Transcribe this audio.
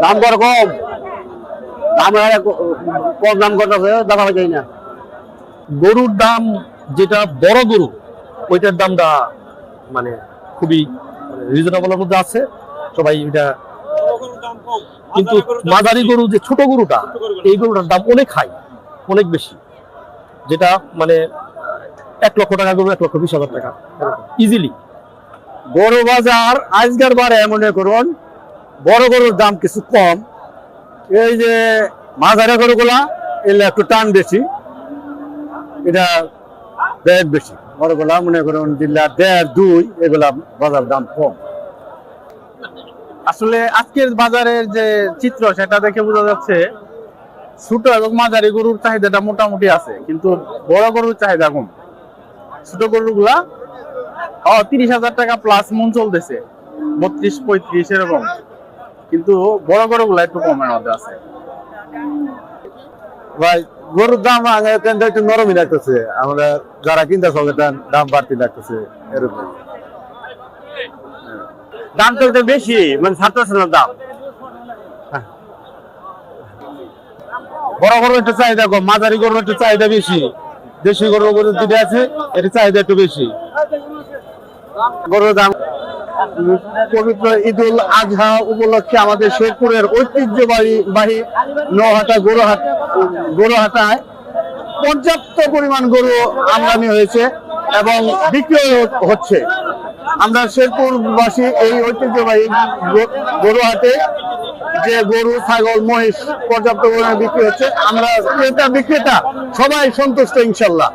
দাম বড় কম, দাম কম দাম করতেছে, দেখা যায় না। গরুর দাম যেটা বড় গরু ওইটার দামটা মানে খুবই রিজনেবলের মধ্যে আছে, সবাই এটা। কিন্তু মাঝারি গরু যে ছোট গরুটা, এই গরুটার দাম অনেক হাই, অনেক বেশি, যেটা মানে 1,00,000 টাকা গরু, 1,20,000 টাকা ইজিলি। গরু বাজার আজকের বারে মনে করুন বড় গরুর দাম কিছু কম, এই যে মাঝারি গরুগুলা এলে একটু টান বেশি, এটা রেট বেশি। বড়গুলা মনে করুন 1.5-2 এগুলা বাজার দাম কম। আসলে আজকের বাজারের যে চিত্র সেটা দেখে বোঝা যাচ্ছে ছোট এবং মাঝারি গরুর চাহিদাটা মোটামুটি আছে, কিন্তু বড় গরুর চাহিদা কম। ছোট গরুগুলা 30,000 টাকা প্লাস মন চলতেছে, 32-35 এরকম, কিন্তু বড় গরুগুলা একটু কমের মধ্যে আছে। ভাই গরুর দাম একটু নরমই লাগতেছে, আমরা যারা কিনতে হবে দাম বাড়তি লাগতেছে এরকম। দাম তো একটু বেশি, মানে ছাড়তেছে না দাম। বড় গরু একটু চাহিদা কম, মাঝারি গরু একটু চাহিদা বেশি, দেশি গরু যেটা আছে এটা চাহিদা একটু বেশি। গরুর দাম পবিত্র ঈদুল আজহা উপলক্ষে আমাদের শেরপুরের ঐতিহ্যবাহী নহাটা গরুহাটায় পর্যাপ্ত পরিমাণ গরু আমদানি হয়েছে এবং বিক্রি হচ্ছে। আমরা শেরপুরবাসী এই ঐতিহ্যবাহী গরুহাটে যে গরু, ছাগল, মহিষ পর্যাপ্ত পরিমাণে বিক্রি হচ্ছে, আমরা ক্রেতা বিক্রেতা সবাই সন্তুষ্ট ইনশাল্লাহ।